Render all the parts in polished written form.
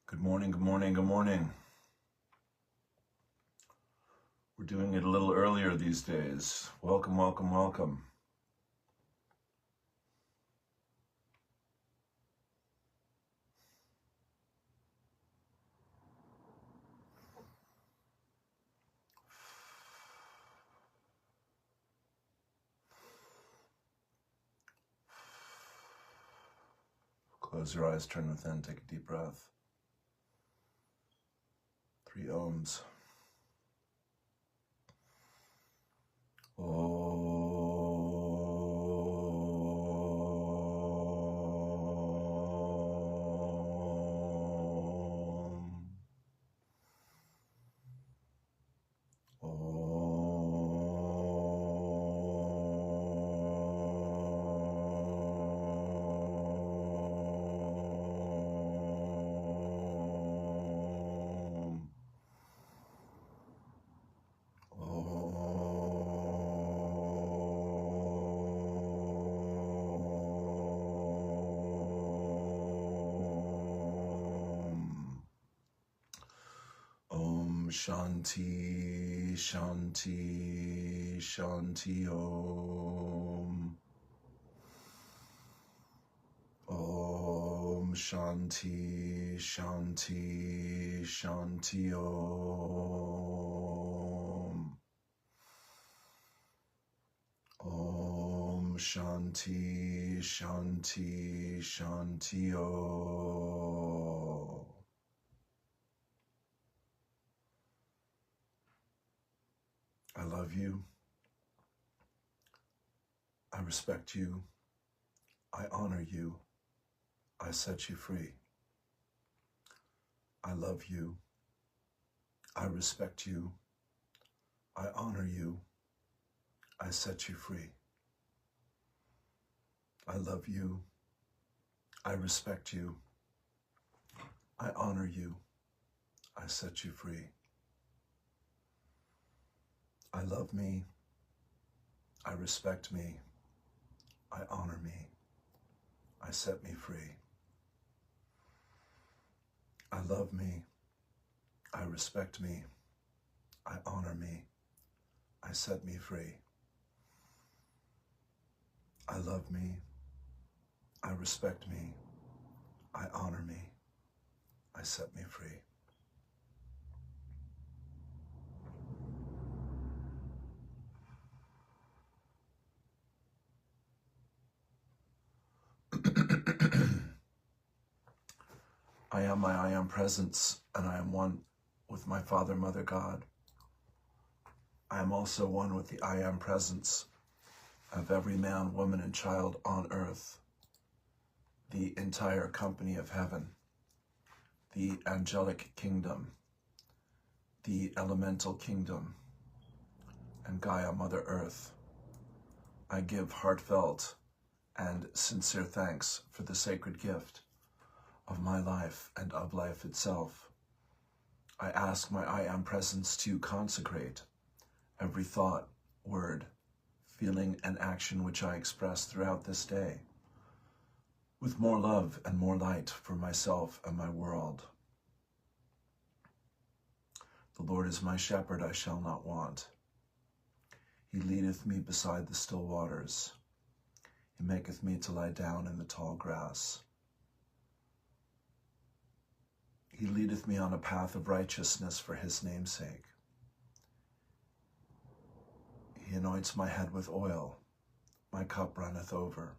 Good morning, good morning, good morning. We're doing it a little earlier these days. Welcome, welcome, welcome. Close your eyes, turn within, take a deep breath. 3 ohms. Shanti, Shanti, Shanti Om. Om Shanti, Shanti, Shanti Om. Om Shanti, Shanti, Shanti Om. I love you. I respect you. I honor you. I set you free. I love you. I respect you. I honor you. I set you free. I love you. I respect you. I honor you. I set you free. I love me. I respect me. I honor me. I set me free. I love me. I respect me. I honor me. I set me free. I love me. I respect me. I honor me. I set me free. I am my I am presence, and I am one with my Father, Mother, God. I am also one with the I am presence of every man, woman, and child on earth, the entire company of heaven, the angelic kingdom, the elemental kingdom, and Gaia, Mother Earth. I give heartfelt and sincere thanks for the sacred gift of my life and of life itself. I ask my I am presence to consecrate every thought, word, feeling, and action which I express throughout this day with more love and more light for myself and my world. The Lord is my shepherd, I shall not want. He leadeth me beside the still waters. He maketh me to lie down in the tall grass. He leadeth me on a path of righteousness for his name's sake. He anoints my head with oil. My cup runneth over.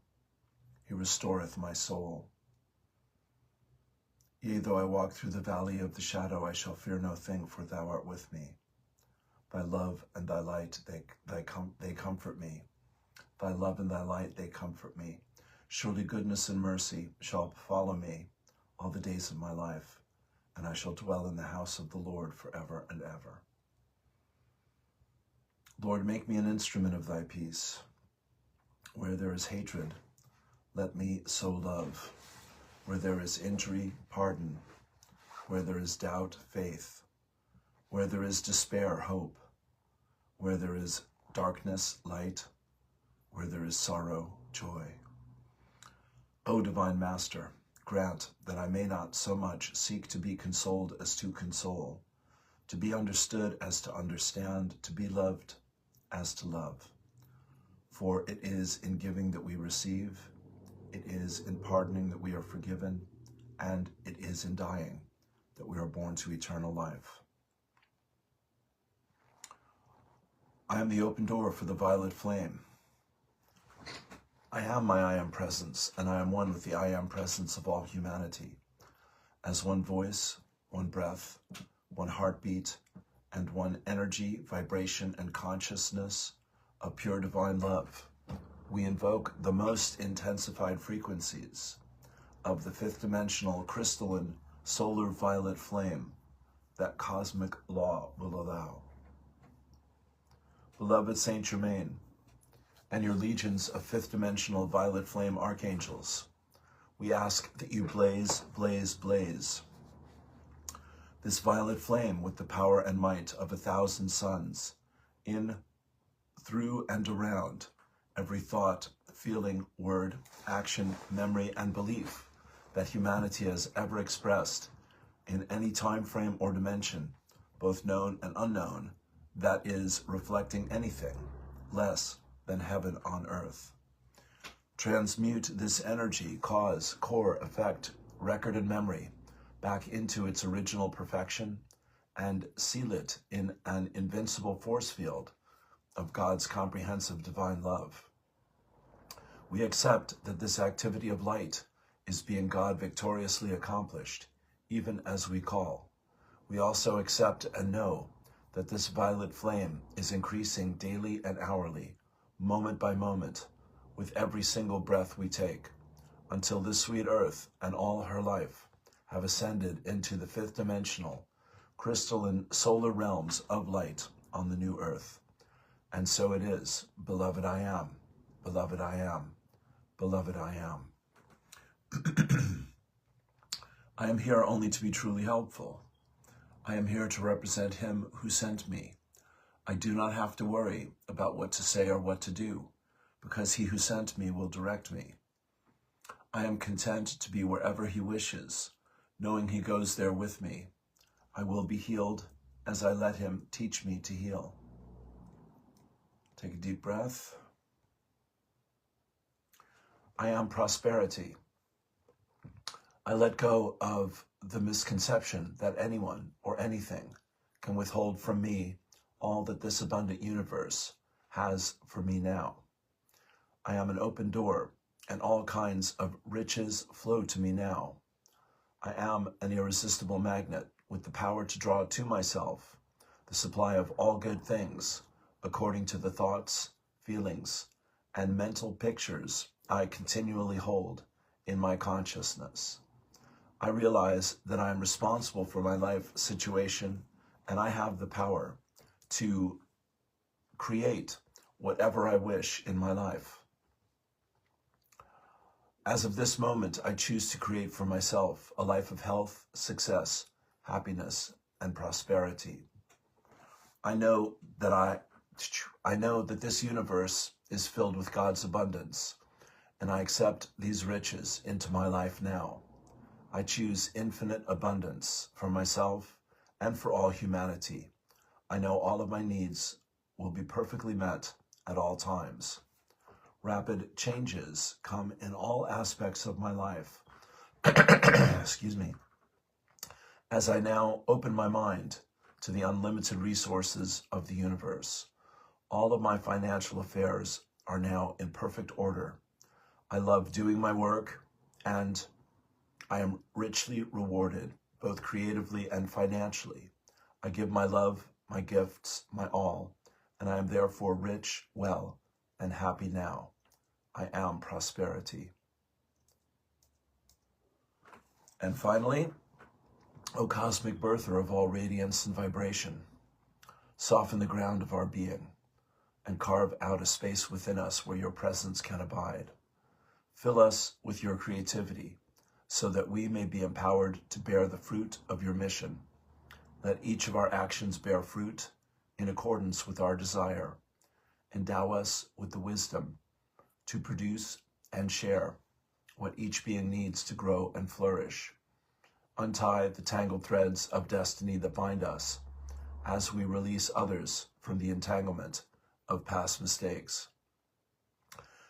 He restoreth my soul. Yea, though I walk through the valley of the shadow, I shall fear no thing, for thou art with me. Thy love and thy light, they comfort me. Thy love and thy light, they comfort me. Surely goodness and mercy shall follow me all the days of my life, and I shall dwell in the house of the Lord forever and ever. Lord, make me an instrument of thy peace. Where there is hatred, let me sow love. Where there is injury, pardon. Where there is doubt, faith. Where there is despair, hope. Where there is darkness, light. Where there is sorrow, joy. O Divine Master, grant that I may not so much seek to be consoled as to console, to be understood as to understand, to be loved as to love. For it is in giving that we receive, it is in pardoning that we are forgiven, and it is in dying that we are born to eternal life. I am the open door for the violet flame. I am my I am presence, and I am one with the I am presence of all humanity. As one voice, one breath, one heartbeat, and one energy, vibration, and consciousness of pure divine love, we invoke the most intensified frequencies of the fifth dimensional crystalline solar violet flame that cosmic law will allow. Beloved Saint Germain, and your legions of fifth dimensional violet flame archangels, we ask that you blaze, blaze, blaze this violet flame with the power and might of 1,000 suns in, through, and around every thought, feeling, word, action, memory, and belief that humanity has ever expressed in any time frame or dimension, both known and unknown, that is reflecting anything less than heaven on earth. Transmute this energy, cause, core, effect, record, and memory back into its original perfection and seal it in an invincible force field of God's comprehensive divine love. We accept that this activity of light is being God victoriously accomplished, even as we call. We also accept and know that this violet flame is increasing daily and hourly, moment by moment, with every single breath we take, until this sweet earth and all her life have ascended into the fifth dimensional, crystalline solar realms of light on the new earth. And so it is, beloved I am, beloved I am, beloved I am. I am here only to be truly helpful. I am here to represent him who sent me. I do not have to worry about what to say or what to do, because he who sent me will direct me. I am content to be wherever he wishes, knowing he goes there with me. I will be healed as I let him teach me to heal. Take a deep breath. I am prosperity. I let go of the misconception that anyone or anything can withhold from me all that this abundant universe has for me now. I am an open door, and all kinds of riches flow to me now. I am an irresistible magnet with the power to draw to myself the supply of all good things according to the thoughts, feelings, and mental pictures I continually hold in my consciousness. I realize that I am responsible for my life situation, and I have the power to create whatever I wish in my life. As of this moment, I choose to create for myself a life of health, success, happiness, and prosperity. I know that this universe is filled with God's abundance, and I accept these riches into my life now. I choose infinite abundance for myself and for all humanity. I know all of my needs will be perfectly met at all times. Rapid changes come in all aspects of my life. Excuse me. As I now open my mind to the unlimited resources of the universe, all of my financial affairs are now in perfect order. I love doing my work, and I am richly rewarded, both creatively and financially. I give my love, my gifts, my all, and I am therefore rich, well, and happy now. I am prosperity. And finally, O cosmic birther of all radiance and vibration, soften the ground of our being and carve out a space within us where your presence can abide. Fill us with your creativity so that we may be empowered to bear the fruit of your mission. Let each of our actions bear fruit in accordance with our desire. Endow us with the wisdom to produce and share what each being needs to grow and flourish. Untie the tangled threads of destiny that bind us as we release others from the entanglement of past mistakes.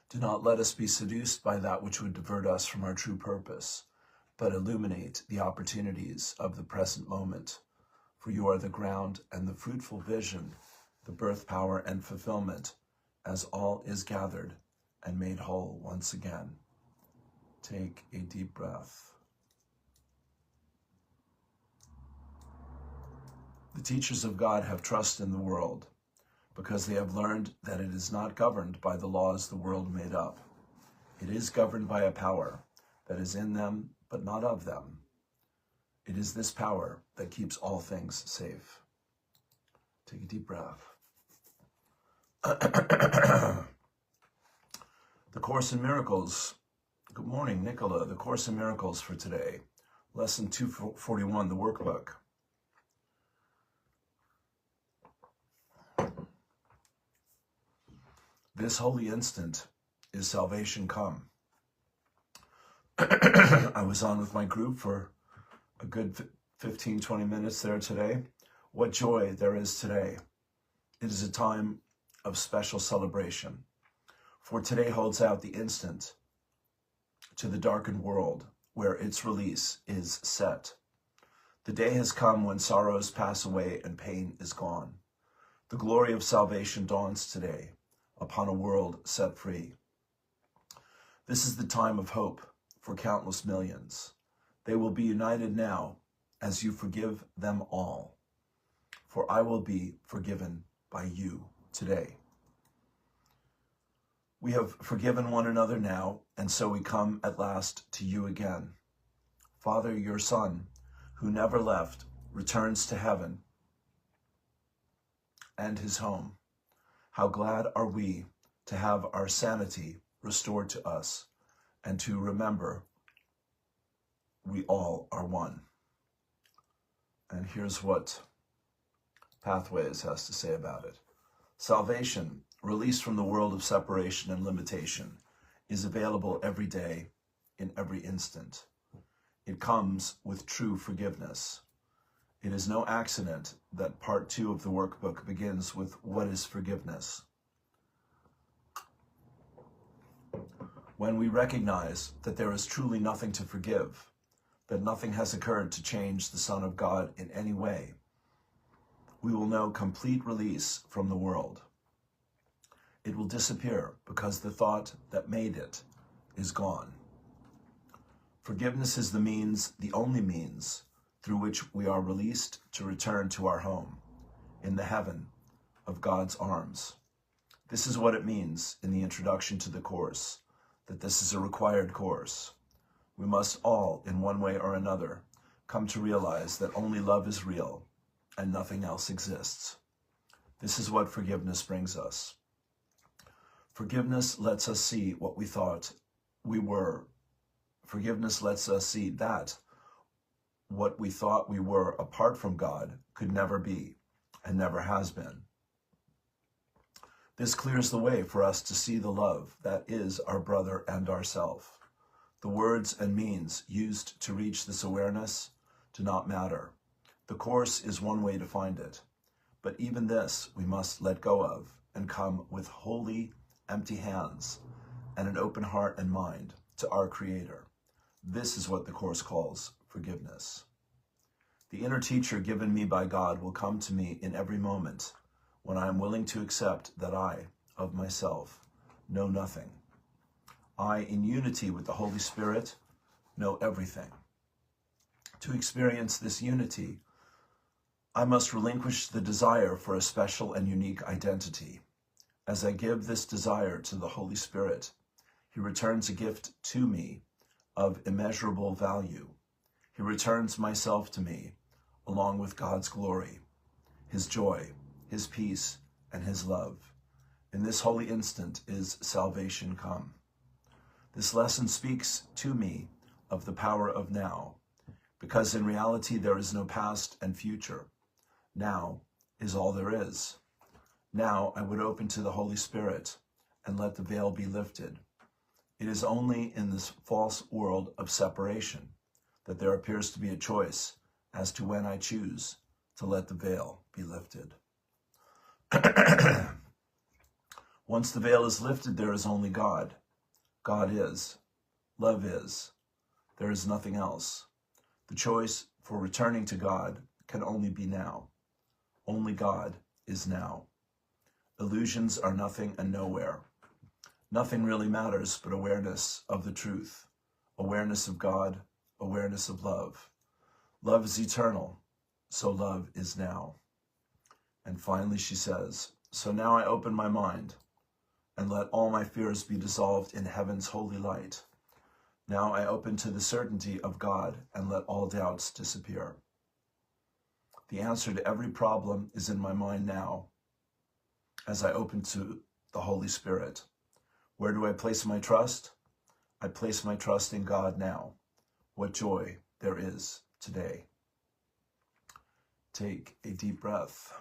Do not let us be seduced by that which would divert us from our true purpose, but illuminate the opportunities of the present moment. For you are the ground and the fruitful vision, the birth power and fulfillment, as all is gathered and made whole once again. Take a deep breath. The teachers of God have trust in the world because they have learned that it is not governed by the laws the world made up. It is governed by a power that is in them, but not of them. It is this power that keeps all things safe. Take a deep breath. The Course in Miracles. Good morning, Nicola. The Course in Miracles for today. Lesson 241, the workbook. This holy instant is salvation come. I was on with my group for a good 15-20 minutes there today. What joy there is today. It is a time of special celebration. For today holds out the instant to the darkened world where its release is set. The day has come when sorrows pass away and pain is gone. The glory of salvation dawns today upon a world set free. This is the time of hope for countless millions. They will be united now as you forgive them all, for I will be forgiven by you today. We have forgiven one another now, and so we come at last to you again. Father, your Son, who never left, returns to heaven and his home. How glad are we to have our sanity restored to us and to remember we all are one. And here's what Pathways has to say about it. Salvation, released from the world of separation and limitation, is available every day, in every instant. It comes with true forgiveness. It is no accident that part 2 of the workbook begins with what is forgiveness. When we recognize that there is truly nothing to forgive, that nothing has occurred to change the Son of God in any way, we will know complete release from the world. It will disappear because the thought that made it is gone. Forgiveness is the means, the only means, through which we are released to return to our home, in the heaven of God's arms. This is what it means in the introduction to the Course, that this is a required course. We must all, in one way or another, come to realize that only love is real and nothing else exists. This is what forgiveness brings us. Forgiveness lets us see what we thought we were. Forgiveness lets us see that what we thought we were apart from God could never be and never has been. This clears the way for us to see the love that is our brother and ourself. The words and means used to reach this awareness do not matter. The Course is one way to find it, but even this we must let go of and come with wholly empty hands and an open heart and mind to our Creator. This is what the Course calls forgiveness. The inner teacher given me by God will come to me in every moment when I am willing to accept that I, of myself, know nothing. I, in unity with the Holy Spirit, know everything. To experience this unity, I must relinquish the desire for a special and unique identity. As I give this desire to the Holy Spirit, He returns a gift to me of immeasurable value. He returns myself to me, along with God's glory, His joy, His peace, and His love. In this holy instant is salvation come. This lesson speaks to me of the power of now, because in reality there is no past and future. Now is all there is. Now I would open to the Holy Spirit and let the veil be lifted. It is only in this false world of separation that there appears to be a choice as to when I choose to let the veil be lifted. Once the veil is lifted, there is only God. God is. Love is. There is nothing else. The choice for returning to God can only be now. Only God is now. Illusions are nothing and nowhere. Nothing really matters but awareness of the truth, awareness of God, awareness of love. Love is eternal, so love is now. And finally she says, so now I open my mind and let all my fears be dissolved in heaven's holy light. Now I open to the certainty of God and let all doubts disappear. The answer to every problem is in my mind now, as I open to the Holy Spirit. Where do I place my trust? I place my trust in God now. What joy there is today. Take a deep breath.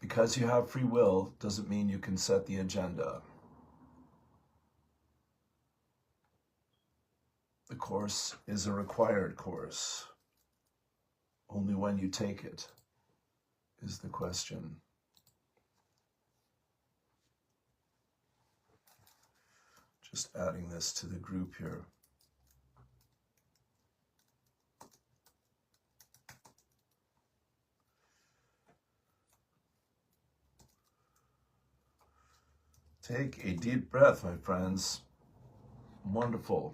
Because you have free will doesn't mean you can set the agenda. The course is a required course. Only when you take it is the question. Just adding this to the group here. Take a deep breath, my friends. Wonderful.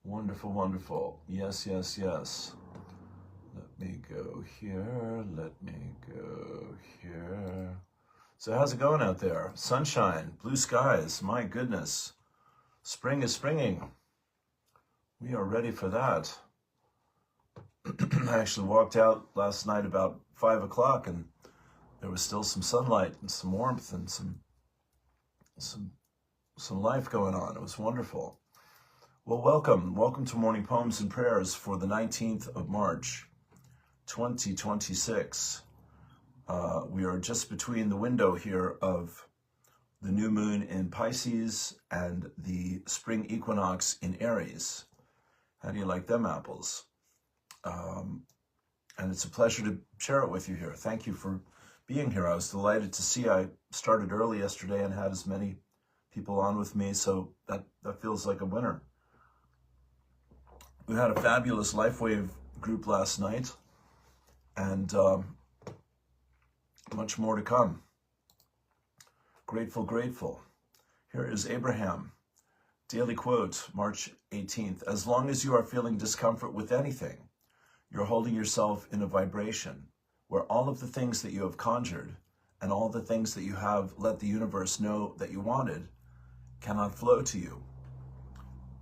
Wonderful, wonderful. Yes, yes, yes. Let me go here. Let me go here. So how's it going out there? Sunshine, blue skies, my goodness. Spring is springing. We are ready for that. I actually walked out last night about 5 o'clock and there was still some sunlight and some warmth and some life going on. It was wonderful. Well, welcome to Morning Poems and Prayers for the 19th of March, 2026. We are just between the window here of the new moon in Pisces and the spring equinox in Aries. How do you like them apples? And it's a pleasure to share it with you here. Thank you for being here. I was delighted to see I started early yesterday and had as many people on with me, so that feels like a winner. We had a fabulous LifeWave group last night, and much more to come. Grateful, grateful. Here is Abraham. Daily quote, March 18th. As long as you are feeling discomfort with anything, you're holding yourself in a vibration where all of the things that you have conjured and all the things that you have let the universe know that you wanted cannot flow to you.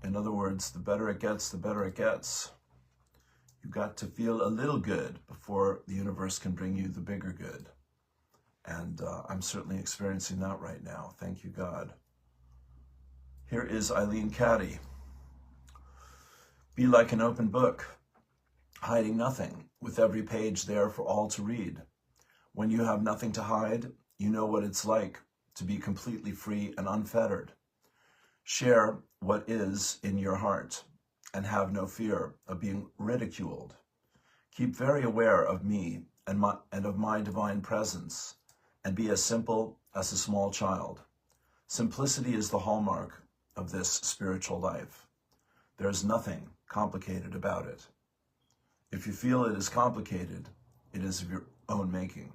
In other words, the better it gets, the better it gets. You've got to feel a little good before the universe can bring you the bigger good. And I'm certainly experiencing that right now. Thank you, God. Here is Eileen Caddy. Be like an open book, hiding nothing, with every page there for all to read. When you have nothing to hide, you know what it's like to be completely free and unfettered. Share what is in your heart and have no fear of being ridiculed. Keep very aware of me and of my divine presence, and be as simple as a small child. Simplicity is the hallmark of this spiritual life. There is nothing complicated about it. If you feel it is complicated, it is of your own making.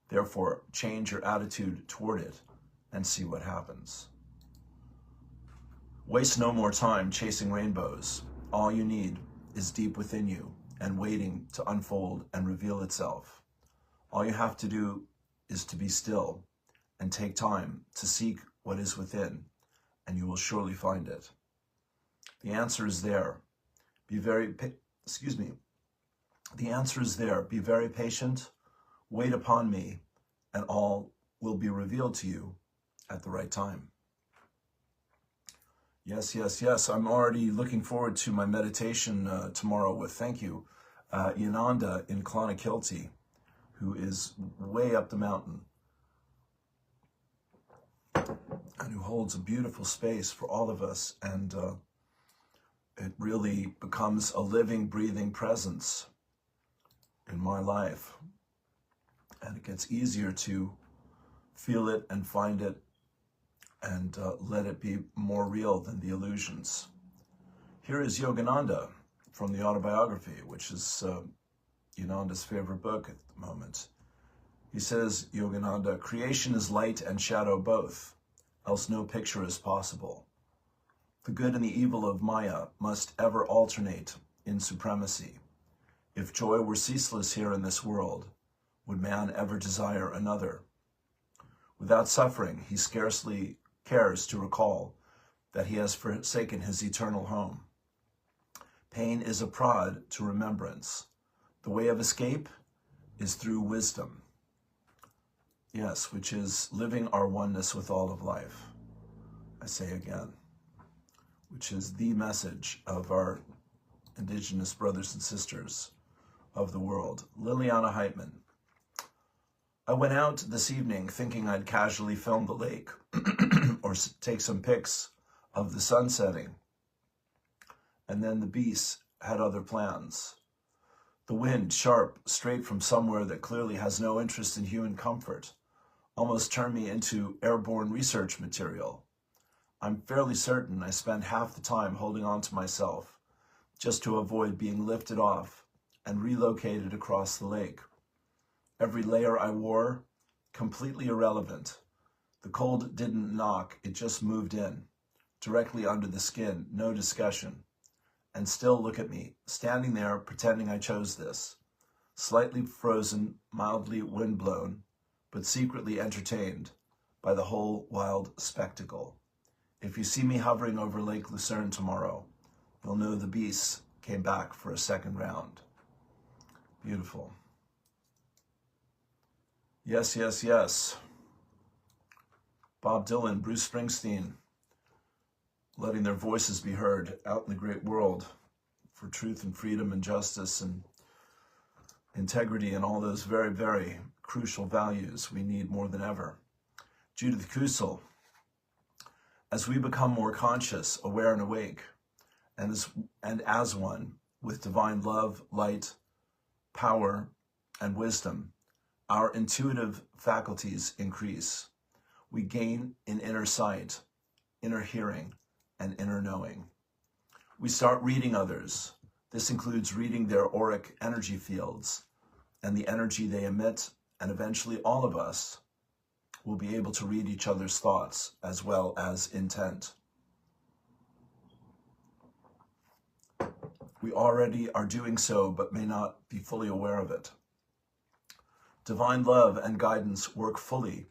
Therefore, change your attitude toward it and see what happens. Waste no more time chasing rainbows. All you need is deep within you and waiting to unfold and reveal itself. All you have to do is to be still and take time to seek what is within, and you will surely find it. The answer is there. The answer is there. Be very patient, wait upon me, and all will be revealed to you at the right time. Yes, yes, yes. I'm already looking forward to my meditation tomorrow with, thank you, Yananda in Clonakilty, who is way up the mountain. and who holds a beautiful space for all of us. And it really becomes a living, breathing presence in my life. And it gets easier to feel it and find it and let it be more real than the illusions. Here is Yogananda from the autobiography, which is Yogananda's favorite book at the moment. He says, Yogananda, creation is light and shadow both, else no picture is possible. The good and the evil of Maya must ever alternate in supremacy. If joy were ceaseless here in this world, would man ever desire another? Without suffering, he scarcely cares to recall that he has forsaken his eternal home. Pain is a prod to remembrance. The way of escape is through wisdom. Yes, which is living our oneness with all of life. I say again, which is the message of our indigenous brothers and sisters of the world. Liliana Heitman. I went out this evening thinking I'd casually film the lake or take some pics of the sun setting. And then the beast had other plans. The wind, sharp, straight from somewhere that clearly has no interest in human comfort, almost turned me into airborne research material. I'm fairly certain I spent half the time holding on to myself just to avoid being lifted off and relocated across the lake. Every layer I wore, completely irrelevant. The cold didn't knock, it just moved in, directly under the skin, no discussion. And still look at me, standing there pretending I chose this. Slightly frozen, mildly windblown, but secretly entertained by the whole wild spectacle. If you see me hovering over Lake Lucerne tomorrow, you'll know the beasts came back for a second round. Beautiful. Yes, yes, yes. Bob Dylan, Bruce Springsteen, letting their voices be heard out in the great world for truth and freedom and justice and integrity and all those very, very crucial values we need more than ever. Judith Kusel, as we become more conscious, aware, and awake, and as one with divine love, light, power, and wisdom, our intuitive faculties increase. We gain in inner sight, inner hearing, and inner knowing. We start reading others. This includes reading their auric energy fields and the energy they emit, and eventually all of us will be able to read each other's thoughts as well as intent. We already are doing so, but may not be fully aware of it. Divine love and guidance work fully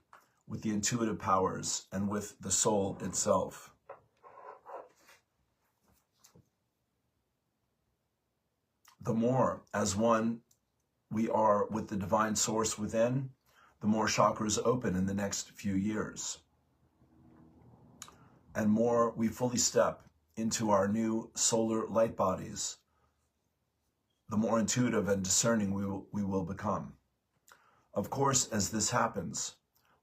with the intuitive powers and with the soul itself. The more as one we are with the divine source within, the more chakras open in the next few years. And more we fully step into our new solar light bodies, the more intuitive and discerning we will become. Of course, as this happens,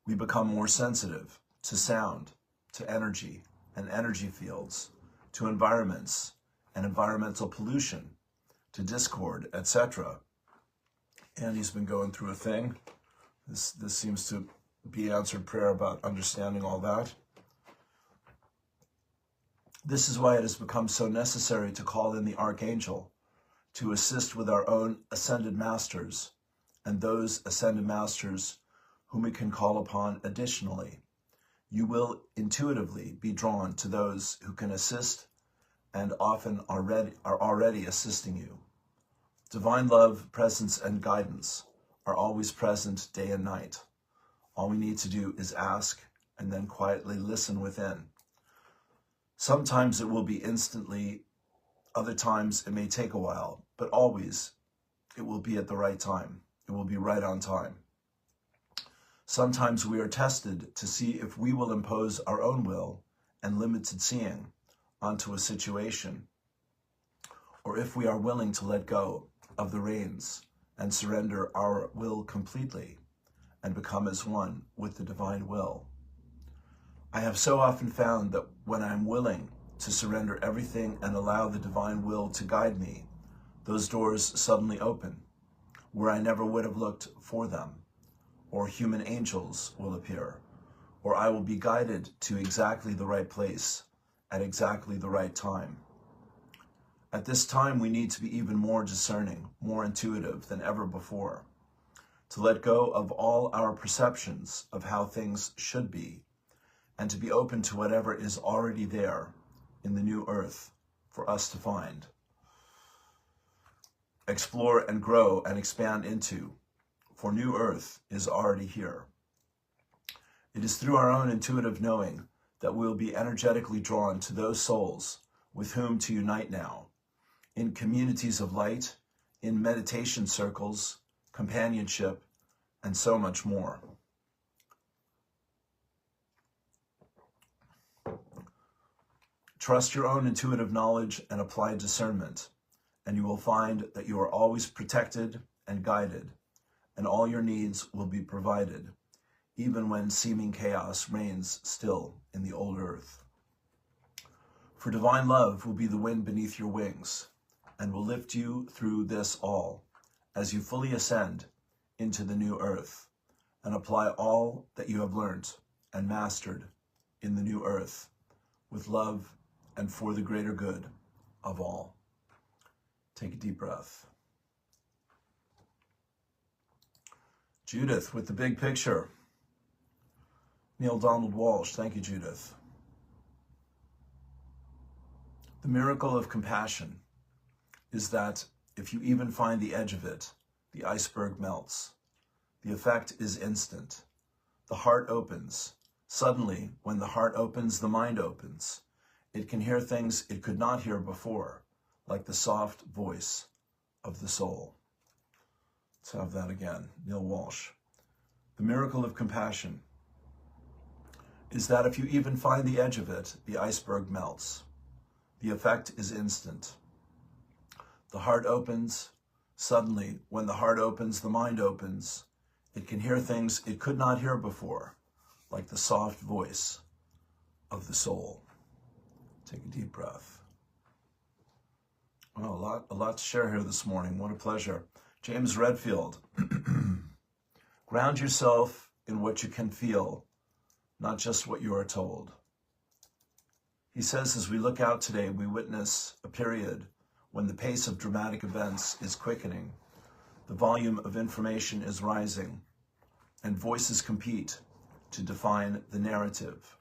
we become more sensitive to sound, to energy and energy fields, to environments and environmental pollution, to discord, etc. Annie's been going through a thing. This seems to be answered prayer about understanding all that. This is why it has become so necessary to call in the Archangel to assist with our own ascended masters and those ascended masters whom we can call upon additionally. You will intuitively be drawn to those who can assist and often are already assisting you. Divine love, presence, and guidance are always present day and night. All we need to do is ask and then quietly listen within. Sometimes it will be instantly, other times it may take a while, but always it will be at the right time. It will be right on time. Sometimes we are tested to see if we will impose our own will and limited seeing onto a situation, or if we are willing to let go of the reins and surrender our will completely and become as one with the divine will. I have so often found that when I am willing to surrender everything and allow the divine will to guide me, those doors suddenly open, where I never would have looked for them, or human angels will appear, or I will be guided to exactly the right place at exactly the right time. At this time, we need to be even more discerning, more intuitive than ever before, to let go of all our perceptions of how things should be, and to be open to whatever is already there in the new earth for us to find, explore and grow and expand into, for new earth is already here. It is through our own intuitive knowing that we will be energetically drawn to those souls with whom to unite now, in communities of light, in meditation circles, companionship, and so much more. Trust your own intuitive knowledge and apply discernment, and you will find that you are always protected and guided, and all your needs will be provided, even when seeming chaos reigns still in the old earth. For divine love will be the wind beneath your wings, and will lift you through this all, as you fully ascend into the new earth, and apply all that you have learnt and mastered in the new earth, with love and for the greater good of all. Take a deep breath. Judith with the big picture. Neil Donald Walsh, thank you, Judith. The miracle of compassion is that if you even find the edge of it, the iceberg melts. The effect is instant. The heart opens. Suddenly, when the heart opens, the mind opens. It can hear things it could not hear before, like the soft voice of the soul. Let's have that again. Neil Walsh. The miracle of compassion is that if you even find the edge of it, the iceberg melts. The effect is instant. The heart opens. Suddenly, when the heart opens, the mind opens. It can hear things it could not hear before, like the soft voice of the soul. Take a deep breath. Well, a lot to share here this morning. What a pleasure. James Redfield. Ground yourself in what you can feel, not just what you are told. He says, as we look out today, we witness a period when the pace of dramatic events is quickening, the volume of information is rising, and voices compete to define the narrative.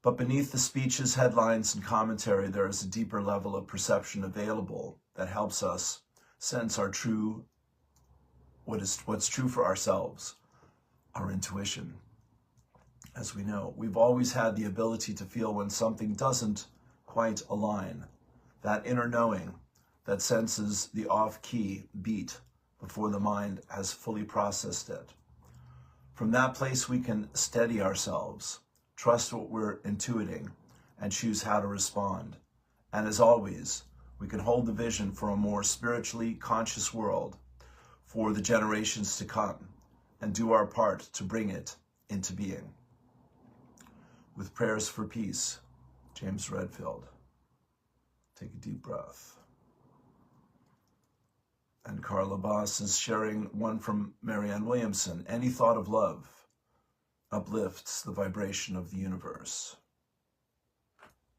But beneath the speeches, headlines, and commentary, there is a deeper level of perception available that helps us sense our true, what's true for ourselves, our intuition. As we know, we've always had the ability to feel when something doesn't quite align, that inner knowing that senses the off-key beat before the mind has fully processed it. From that place, we can steady ourselves, trust what we're intuiting, and choose how to respond. And as always, we can hold the vision for a more spiritually conscious world for the generations to come and do our part to bring it into being. With prayers for peace, James Redfield. Take a deep breath. And Carla Boss is sharing one from Marianne Williamson. Any thought of love uplifts the vibration of the universe.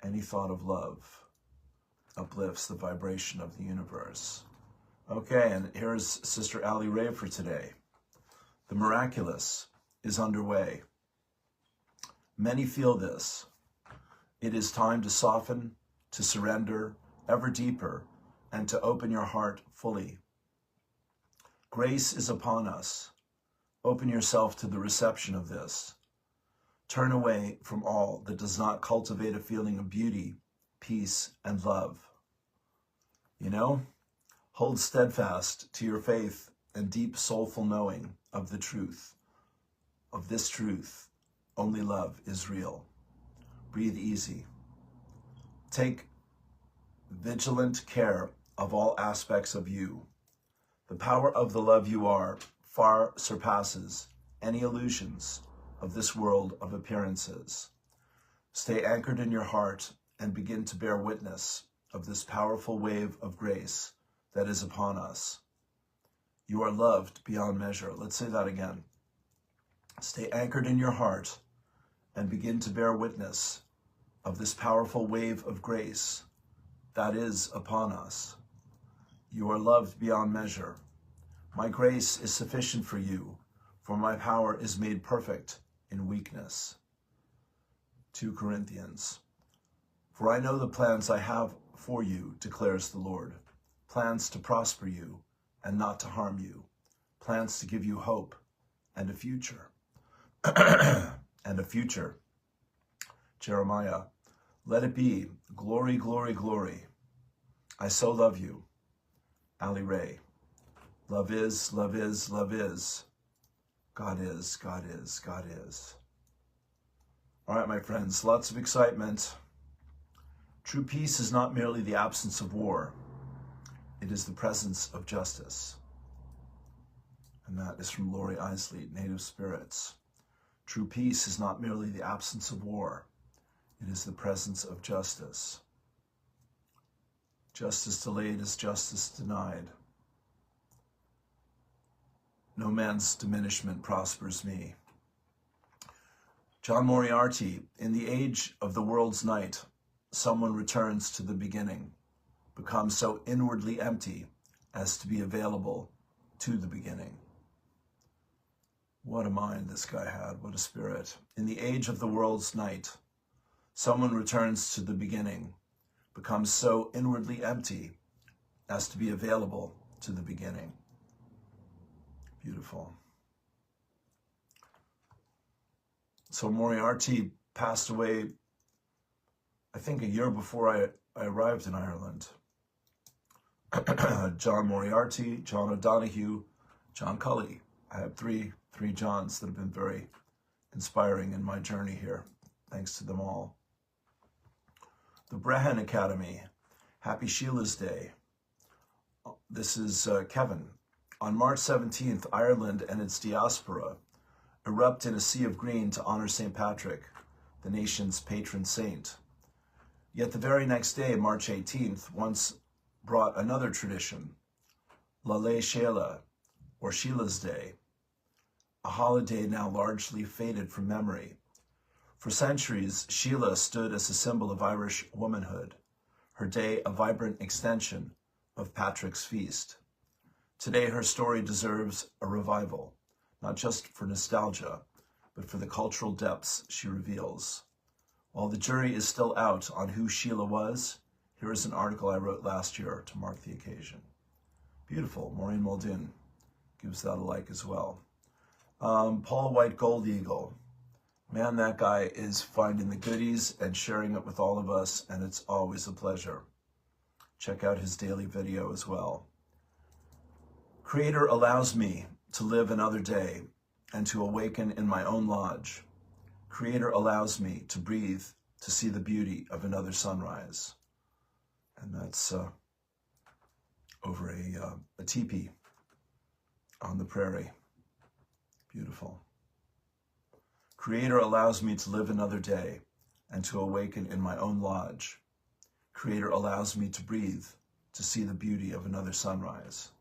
Any thought of love uplifts the vibration of the universe. Okay, and here's Sister Ali Ray for today. The miraculous is underway. Many feel this. It is time to soften, to surrender ever deeper, and to open your heart fully. Grace is upon us. Open yourself to the reception of this. Turn away from all that does not cultivate a feeling of beauty, peace, and love. You know, hold steadfast to your faith and deep soulful knowing of the truth. Of this truth, only love is real. Breathe easy. Take vigilant care of all aspects of you. The power of the love you are far surpasses any illusions of this world of appearances. Stay anchored in your heart and begin to bear witness of this powerful wave of grace that is upon us. You are loved beyond measure. Let's say that again. Stay anchored in your heart and begin to bear witness of this powerful wave of grace that is upon us. You are loved beyond measure. My grace is sufficient for you, for my power is made perfect in weakness. 2 Corinthians. For I know the plans I have for you, declares the Lord, plans to prosper you and not to harm you, plans to give you hope and a future. And a future. Jeremiah. Let it be, glory, glory, glory. I so love you. Ali Ray. Love is, love is, love is. God is, God is, God is. All right, my friends, lots of excitement. True peace is not merely the absence of war. It is the presence of justice. And that is from Lori Isley, Native Spirits. True peace is not merely the absence of war. It is the presence of justice. Justice delayed is justice denied. No man's diminishment prospers me. John Moriarty, in the age of the world's night, someone returns to the beginning, becomes so inwardly empty as to be available to the beginning. What a mind this guy had, what a spirit. In the age of the world's night, someone returns to the beginning, becomes so inwardly empty as to be available to the beginning. Beautiful. So Moriarty passed away, I think, a year before I arrived in Ireland. John Moriarty, John O'Donoghue, John Cully. I have three Johns that have been very inspiring in my journey here. Thanks to them all. The Brehon Academy. Happy Sheila's Day. This is Kevin. On March 17th, Ireland and its diaspora erupt in a sea of green to honor St. Patrick, the nation's patron saint. Yet the very next day, March 18th, once brought another tradition, Lale Sheila, or Sheila's Day, a holiday now largely faded from memory. For centuries, Sheila stood as a symbol of Irish womanhood, her day a vibrant extension of Patrick's feast. Today, her story deserves a revival, not just for nostalgia, but for the cultural depths she reveals. While the jury is still out on who Sheila was, here is an article I wrote last year to mark the occasion. Beautiful. Maureen Muldoon gives that a like as well. Paul White Gold Eagle. Man, that guy is finding the goodies and sharing it with all of us, and it's always a pleasure. Check out his daily video as well. Creator allows me to live another day and to awaken in my own lodge. Creator allows me to breathe, to see the beauty of another sunrise. And that's over a teepee on the prairie. Beautiful. Creator allows me to live another day and to awaken in my own lodge. Creator allows me to breathe, to see the beauty of another sunrise.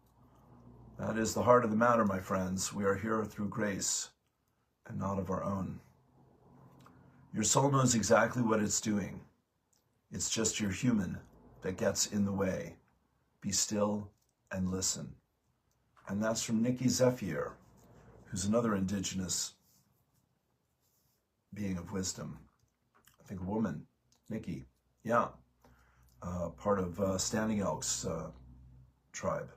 That is the heart of the matter, my friends. We are here through grace and not of our own. Your soul knows exactly what it's doing. It's just your human that gets in the way. Be still and listen. And that's from Nikki Zephyr, who's another indigenous being of wisdom. I think a woman, Nikki. Yeah. Part of Standing Elk's tribe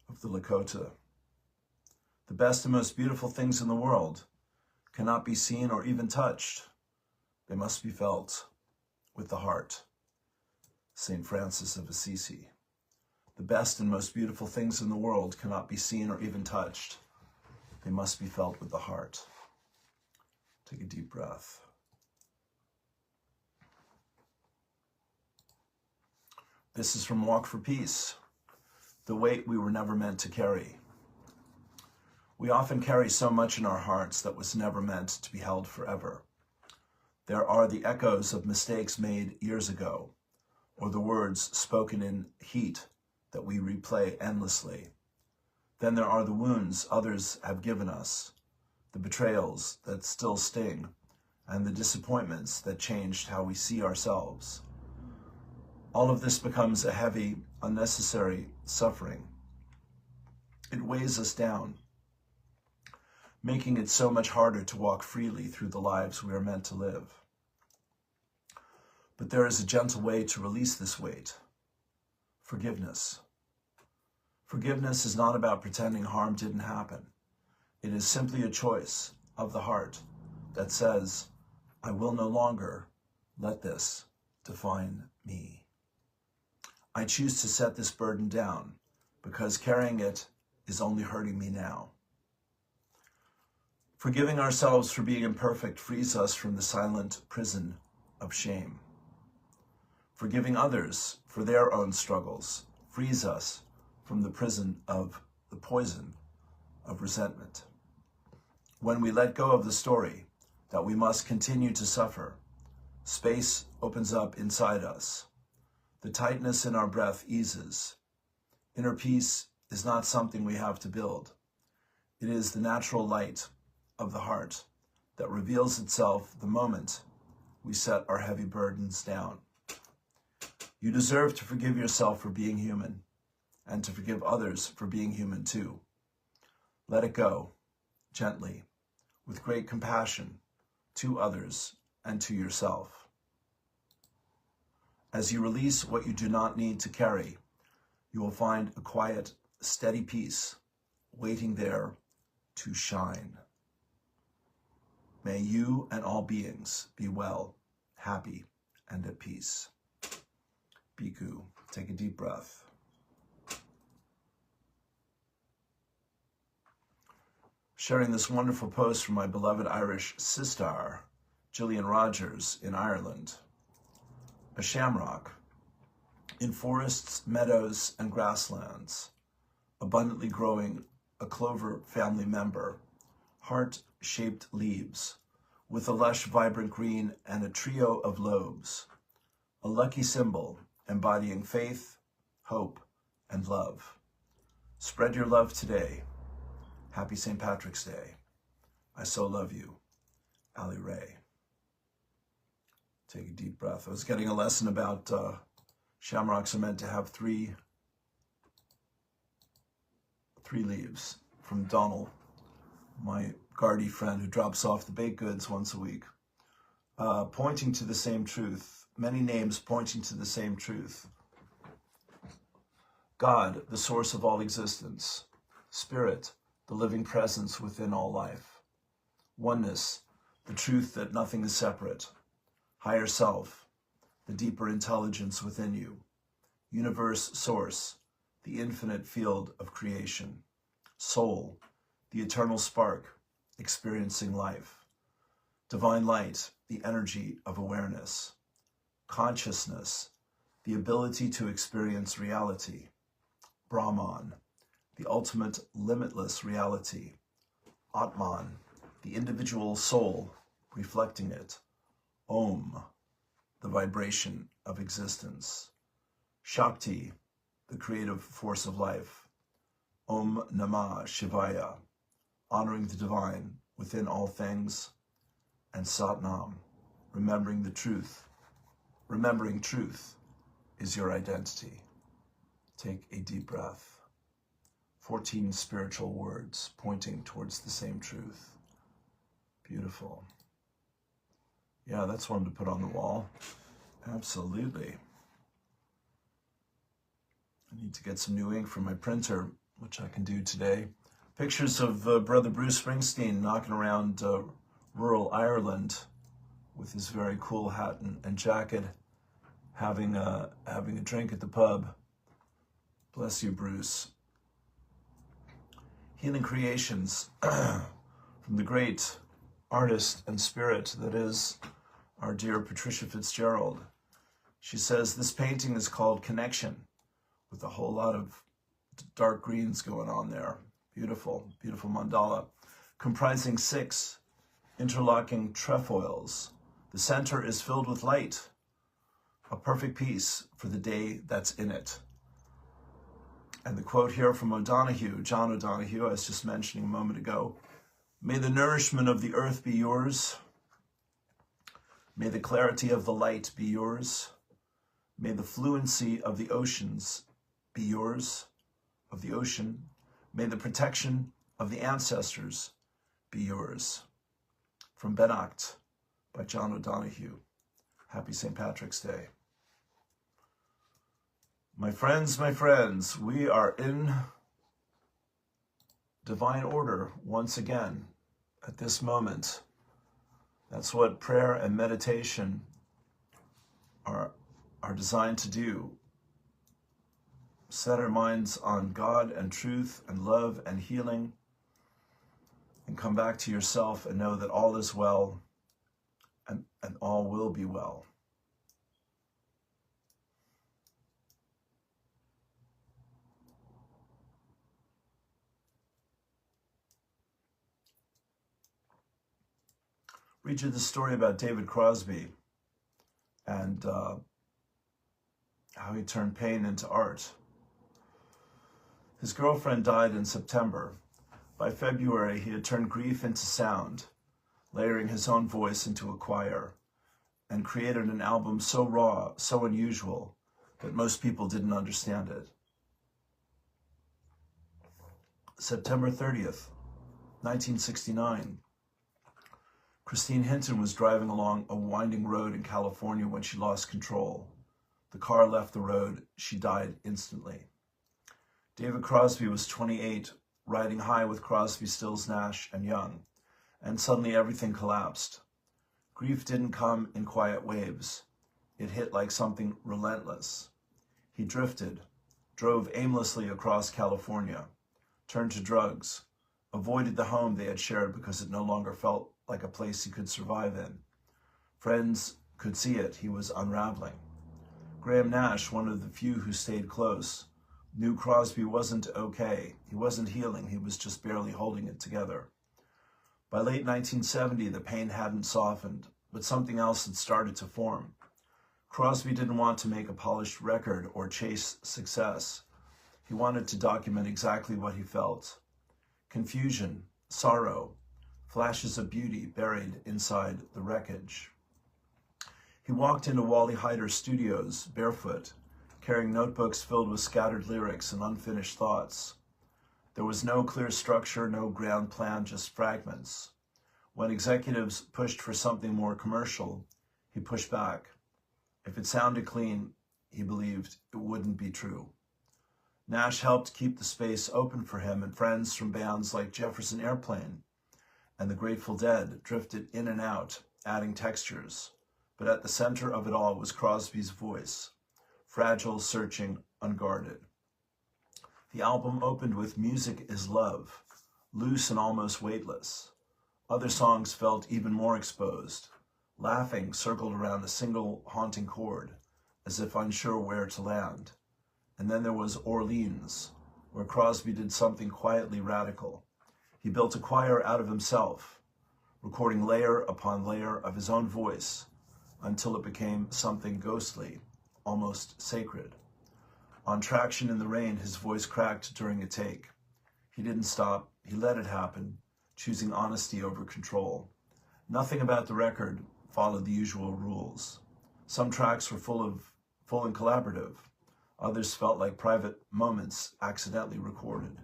of the Lakota. The best and most beautiful things in the world cannot be seen or even touched. They must be felt with the heart. St. Francis of Assisi. The best and most beautiful things in the world cannot be seen or even touched. They must be felt with the heart. Take a deep breath. This is from Walk for Peace. The weight we were never meant to carry. We often carry so much in our hearts that was never meant to be held forever. There are the echoes of mistakes made years ago, or the words spoken in heat that we replay endlessly. Then there are the wounds others have given us, the betrayals that still sting, and the disappointments that changed how we see ourselves. All of this becomes a heavy, unnecessary suffering. It weighs us down, making it so much harder to walk freely through the lives we are meant to live. But there is a gentle way to release this weight: forgiveness. Forgiveness is not about pretending harm didn't happen. It is simply a choice of the heart that says, I will no longer let this define me. I choose to set this burden down because carrying it is only hurting me now. Forgiving ourselves for being imperfect frees us from the silent prison of shame. Forgiving others for their own struggles frees us from the prison of the poison of resentment. When we let go of the story that we must continue to suffer, space opens up inside us. The tightness in our breath eases. Inner peace is not something we have to build. It is the natural light of the heart that reveals itself the moment we set our heavy burdens down. You deserve to forgive yourself for being human and to forgive others for being human too. Let it go, gently, with great compassion to others and to yourself. As you release what you do not need to carry, you will find a quiet, steady peace waiting there to shine. May you and all beings be well, happy, and at peace. Bhikkhu, take a deep breath. Sharing this wonderful post from my beloved Irish sister, Gillian Rogers in Ireland. A shamrock in forests, meadows, and grasslands, abundantly growing a clover family member, heart-shaped leaves, with a lush, vibrant green and a trio of lobes, a lucky symbol embodying faith, hope, and love. Spread your love today. Happy St. Patrick's Day. I so love you. Ali Ray. Take a deep breath. I was getting a lesson about shamrocks are meant to have three leaves from Donald, my Gardaí friend who drops off the baked goods once a week, pointing to the same truth, many names pointing to the same truth. God, the source of all existence. Spirit, the living presence within all life. Oneness, the truth that nothing is separate. Higher self, the deeper intelligence within you. Universe source, the infinite field of creation. Soul, the eternal spark, experiencing life. Divine light, the energy of awareness. Consciousness, the ability to experience reality. Brahman, the ultimate limitless reality. Atman, the individual soul reflecting it. Om, the vibration of existence. Shakti, the creative force of life. Om Namah Shivaya, honoring the divine within all things. And Satnam, remembering the truth. Remembering truth is your identity. Take a deep breath. 14 spiritual words pointing towards the same truth. Beautiful. Yeah, that's one to put on the wall. Absolutely. I need to get some new ink from my printer, which I can do today. Pictures of Brother Bruce Springsteen knocking around rural Ireland with his very cool hat and jacket, having a drink at the pub. Bless you, Bruce. Healing creations from the great artist and spirit that is our dear Patricia Fitzgerald. She says this painting is called Connection, with a whole lot of dark greens going on there. Beautiful, beautiful mandala, comprising 6 interlocking trefoils. The center is filled with light, a perfect piece for the day that's in it. And the quote here from O'Donoghue, John O'Donoghue, I was just mentioning a moment ago, "May the nourishment of the earth be yours. May the clarity of the light be yours. May the fluency of the oceans be yours, of the ocean. May the protection of the ancestors be yours." From Benacht by John O'Donoghue. Happy St. Patrick's Day. My friends, we are in divine order once again at this moment. That's what prayer and meditation are designed to do. Set our minds on God and truth and love and healing, and come back to yourself and know that all is well and all will be well. Read you the story about David Crosby and how he turned pain into art. His girlfriend died in September. By February, he had turned grief into sound, layering his own voice into a choir, and created an album so raw, so unusual, that most people didn't understand it. September 30th, 1969. Christine Hinton was driving along a winding road in California when she lost control. The car left the road. She died instantly. David Crosby was 28, riding high with Crosby, Stills, Nash, and Young, and suddenly everything collapsed. Grief didn't come in quiet waves. It hit like something relentless. He drifted, drove aimlessly across California, turned to drugs, avoided the home they had shared because it no longer felt like a place he could survive in. Friends could see it. He was unraveling. Graham Nash, one of the few who stayed close, knew Crosby wasn't okay. He wasn't healing. He was just barely holding it together. By late 1970, the pain hadn't softened, but something else had started to form. Crosby didn't want to make a polished record or chase success. He wanted to document exactly what he felt. Confusion, sorrow, flashes of beauty buried inside the wreckage. He walked into Wally Heider's studios barefoot, carrying notebooks filled with scattered lyrics and unfinished thoughts. There was no clear structure, no grand plan, just fragments. When executives pushed for something more commercial, he pushed back. If it sounded clean, he believed it wouldn't be true. Nash helped keep the space open for him, and friends from bands like Jefferson Airplane and the Grateful Dead drifted in and out, adding textures. But at the center of it all was Crosby's voice, fragile, searching, unguarded. The album opened with "Music is Love," loose and almost weightless. Other songs felt even more exposed. Laughing circled around a single haunting chord, as if unsure where to land. And then there was Orleans, where Crosby did something quietly radical. He built a choir out of himself, recording layer upon layer of his own voice until it became something ghostly, almost sacred. On Traction in the Rain, his voice cracked during a take. He didn't stop. He let it happen, choosing honesty over control. Nothing about the record followed the usual rules. Some tracks were full and collaborative. Others felt like private moments accidentally recorded.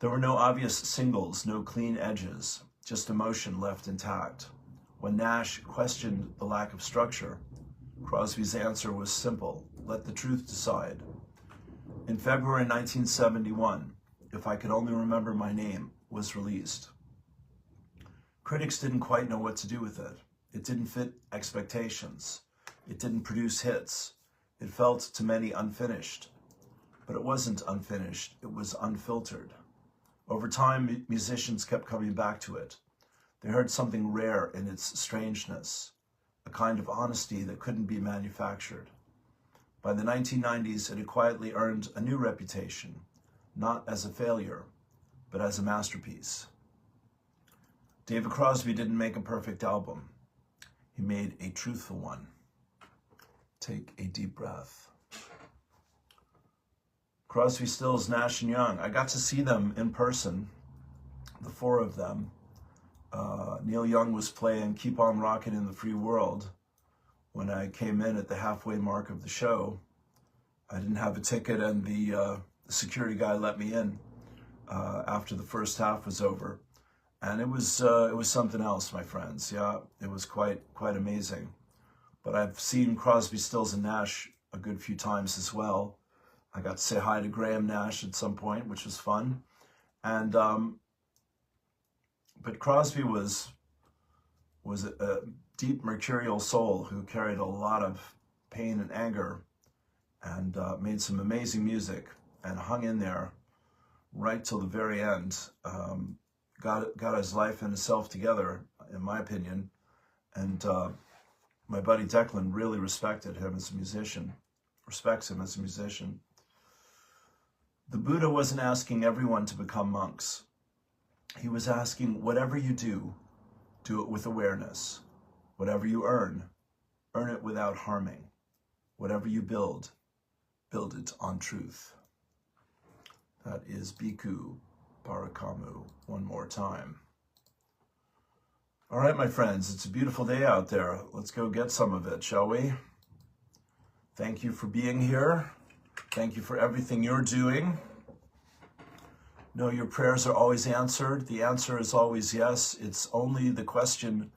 There were no obvious singles, no clean edges, just emotion left intact. When Nash questioned the lack of structure, Crosby's answer was simple: let the truth decide. In February 1971, If I Could Only Remember My Name was released. Critics didn't quite know what to do with it. It didn't fit expectations. It didn't produce hits. It felt to many unfinished. But it wasn't unfinished. It was unfiltered. Over time, musicians kept coming back to it. They heard something rare in its strangeness, a kind of honesty that couldn't be manufactured. By the 1990s, it had quietly earned a new reputation, not as a failure, but as a masterpiece. David Crosby didn't make a perfect album. He made a truthful one. Take a deep breath. Crosby, Stills, Nash & Young. I got to see them in person, the four of them. Neil Young was playing Keep On Rockin' in the Free World when I came in at the halfway mark of the show. I didn't have a ticket, and the security guy let me in after the first half was over. And it was something else, my friends. Yeah, it was quite amazing. But I've seen Crosby, Stills, and Nash a good few times as well. I got to say hi to Graham Nash at some point, which was fun. And but Crosby was a deep mercurial soul who carried a lot of pain and anger, and made some amazing music and hung in there right till the very end. Got his life and himself together, in my opinion. And my buddy Declan really respected him as a musician, respects him as a musician. The Buddha wasn't asking everyone to become monks. He was asking, whatever you do it with awareness. Whatever you earn it without harming. Whatever you build it on truth. That is Bhikkhu Parakamu one more time. All right, my friends, it's a beautiful day out there. Let's go get some of it, shall we? Thank you for being here. Thank you for everything you're doing. No, your prayers are always answered. The answer is always yes. It's only the question,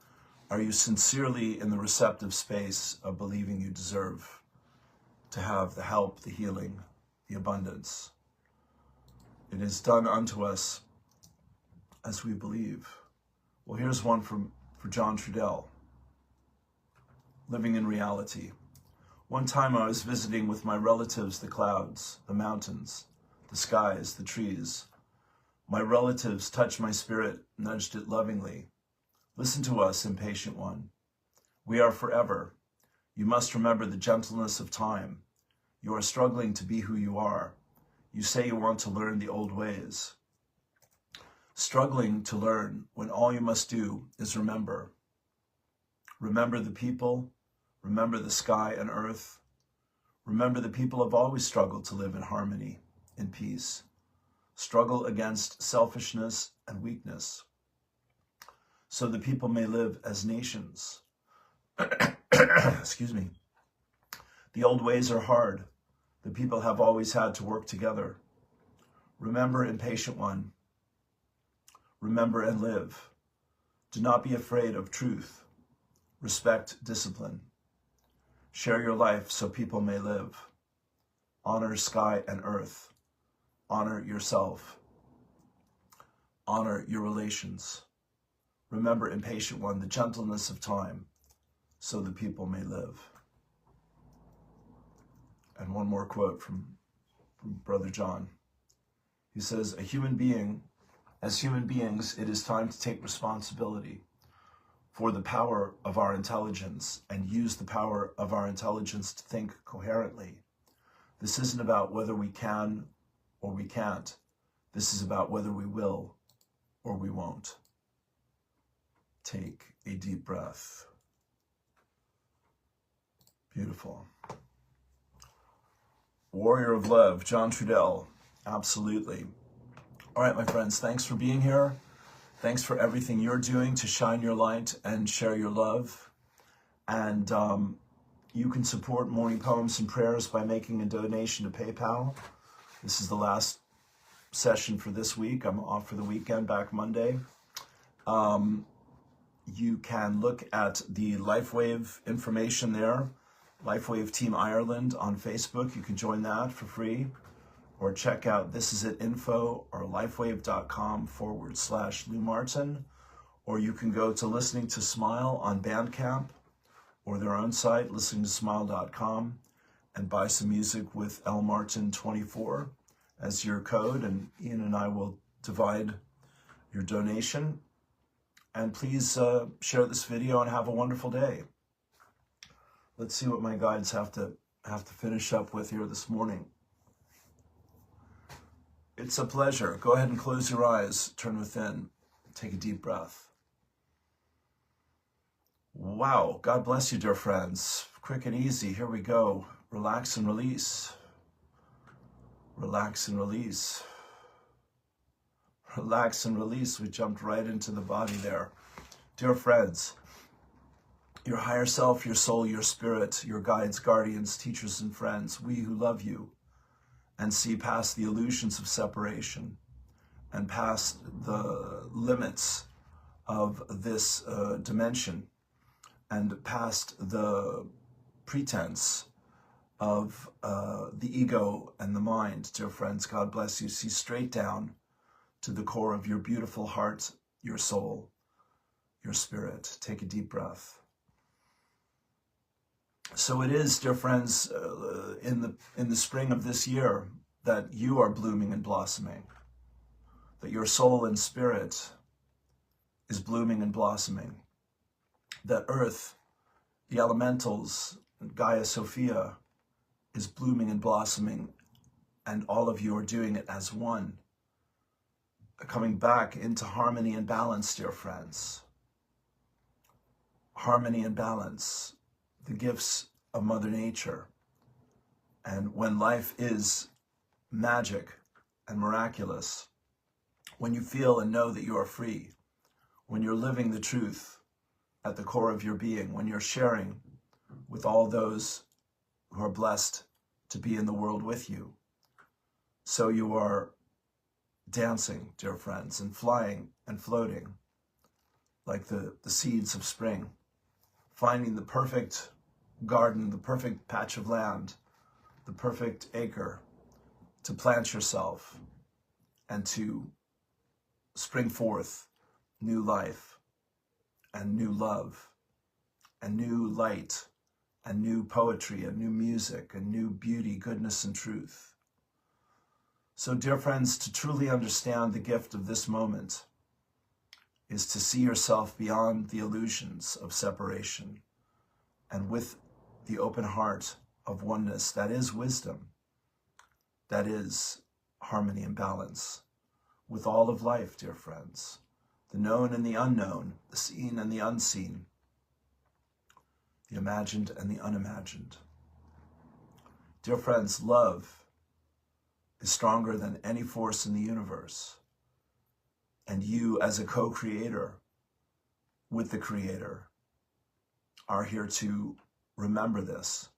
are you sincerely in the receptive space of believing you deserve to have the help, the healing, the abundance? It is done unto us as we believe. Well, here's one for John Trudell. Living in reality. One time I was visiting with my relatives, the clouds, the mountains, the skies, the trees. My relatives touched my spirit, nudged it lovingly. Listen to us, impatient one. We are forever. You must remember the gentleness of time. You are struggling to be who you are. You say you want to learn the old ways. Struggling to learn when all you must do is remember. Remember the people. Remember the sky and earth. Remember the people have always struggled to live in harmony, in peace. Struggle against selfishness and weakness, so the people may live as nations. Excuse me. The old ways are hard. The people have always had to work together. Remember, impatient one. Remember and live. Do not be afraid of truth. Respect discipline. Share your life so people may live. Honor sky and earth. Honor yourself. Honor your relations. Remember, impatient one, the gentleness of time, so the people may live. And one more quote from Brother John. He says, as human beings, it is time to take responsibility for the power of our intelligence and use the power of our intelligence to think coherently. This isn't about whether we can or we can't. This is about whether we will or we won't. Take a deep breath. Beautiful. Warrior of Love, John Trudell. Absolutely. All right, my friends, thanks for being here. Thanks for everything you're doing to shine your light and share your love. And you can support Morning Poems and Prayers by making a donation to PayPal. This is the last session for this week. I'm off for the weekend, back Monday. You can look at the LifeWave information there. LifeWave Team Ireland on Facebook. You can join that for free. Or check out thisisit.info or lifewave.com/Lou Martin. Or you can go to Listening to Smile on Bandcamp or their own site, listeningtosmile.com, and buy some music with lmartin24 as your code, and Ian and I will divide your donation. And please share this video and have a wonderful day. Let's see what my guides have to finish up with here this morning. It's a pleasure. Go ahead and close your eyes, turn within, take a deep breath. Wow, God bless you, dear friends. Quick and easy, here we go. Relax and release. Relax and release. Relax and release. We jumped right into the body there. Dear friends, your higher self, your soul, your spirit, your guides, guardians, teachers, and friends, we who love you and see past the illusions of separation and past the limits of this dimension and past the pretense of the ego and the mind, dear friends, God bless you. See straight down to the core of your beautiful heart, your soul, your spirit. Take a deep breath. So it is, dear friends, in the spring of this year that you are blooming and blossoming, that your soul and spirit is blooming and blossoming, that Earth, the elementals, Gaia Sophia, is blooming and blossoming, and all of you are doing it as one, coming back into harmony and balance, dear friends. Harmony and balance, the gifts of Mother Nature. And when life is magic and miraculous, when you feel and know that you are free, when you're living the truth at the core of your being, when you're sharing with all those who are blessed to be in the world with you, so you are dancing, dear friends, and flying and floating like the seeds of spring, finding the perfect garden, the perfect patch of land, the perfect acre to plant yourself and to spring forth new life and new love and new light and new poetry and new music and new beauty, goodness, and truth. So, dear friends, to truly understand the gift of this moment is to see yourself beyond the illusions of separation and with the open heart of oneness. That is wisdom. That is harmony and balance with all of life, dear friends. The known and the unknown, the seen and the unseen, the imagined and the unimagined. Dear friends, love is stronger than any force in the universe. And you, as a co-creator with the Creator, are here to remember this,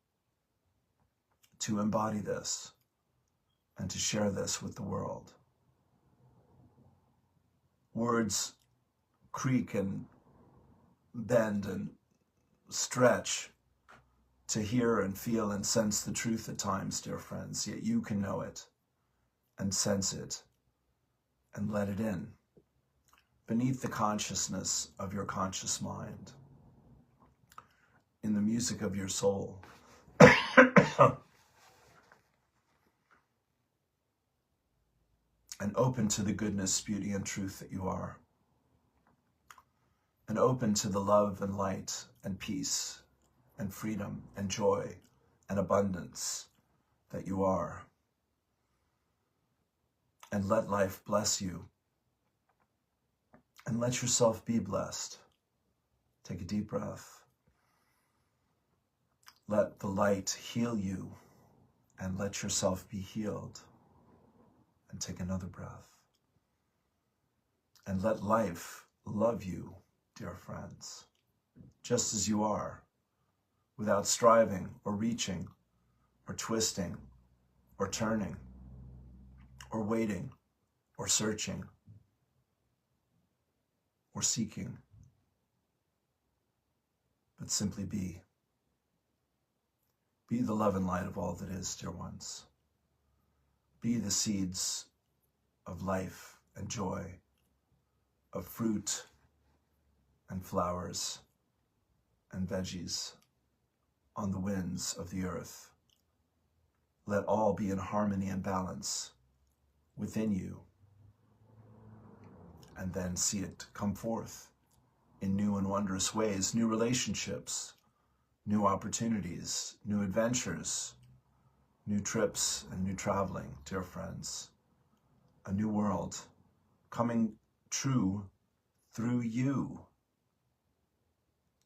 to embody this, and to share this with the world. Words creak and bend and stretch to hear and feel and sense the truth at times, dear friends, yet you can know it and sense it and let it in beneath the consciousness of your conscious mind, in the music of your soul. And open to the goodness, beauty, and truth that you are. And open to the love and light and peace and freedom and joy and abundance that you are. And let life bless you. And let yourself be blessed. Take a deep breath. Let the light heal you and let yourself be healed. And take another breath. And let life love you, dear friends, just as you are, without striving or reaching or twisting or turning or waiting or searching or seeking, but simply be. Be the love and light of all that is, dear ones. Be the seeds of life and joy, of fruit and flowers and veggies on the winds of the earth. Let all be in harmony and balance within you, and then see it come forth in new and wondrous ways, new relationships, new opportunities, new adventures, new trips and new traveling, dear friends. a new world coming true through you.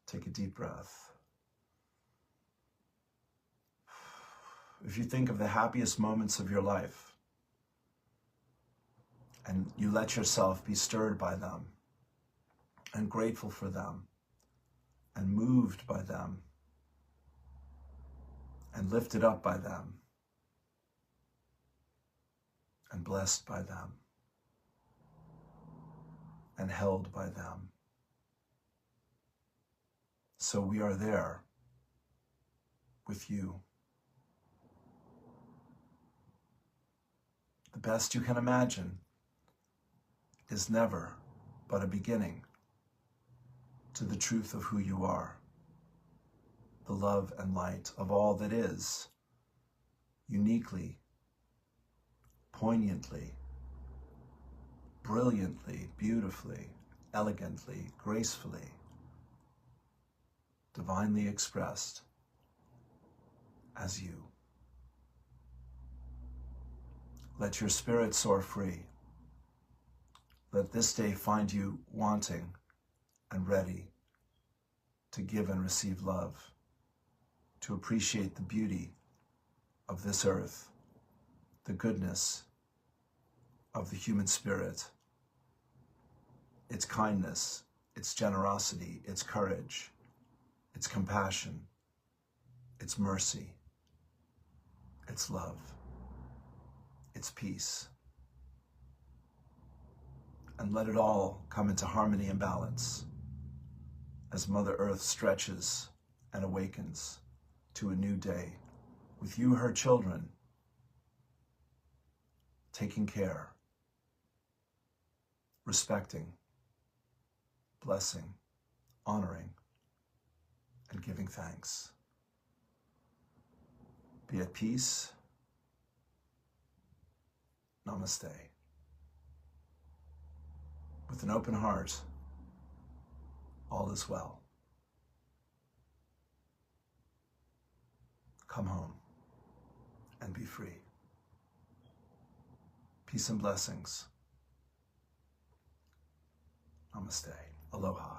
Take a deep breath. If you think of the happiest moments of your life and you let yourself be stirred by them and grateful for them and moved by them and lifted up by them and blessed by them and held by them. So we are there with you. The best you can imagine is never but a beginning to the truth of who you are, the love and light of all that is, uniquely, poignantly, brilliantly, beautifully, elegantly, gracefully, divinely expressed as you. Let your spirit soar free. Let this day find you wanting and ready to give and receive love, to appreciate the beauty of this earth, the goodness of the human spirit, its kindness, its generosity, its courage, its compassion, its mercy, its love, its peace. And let it all come into harmony and balance as Mother Earth stretches and awakens to a new day with you, her children, taking care, respecting, blessing, honoring, and giving thanks. Be at peace. Namaste. With an open heart, all is well. Come home and be free. Peace and blessings. Namaste. Aloha.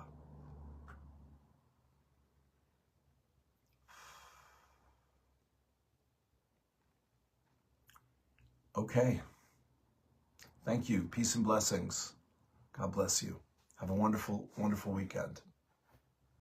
Okay. Thank you. Peace and blessings. God bless you. Have a wonderful, wonderful weekend.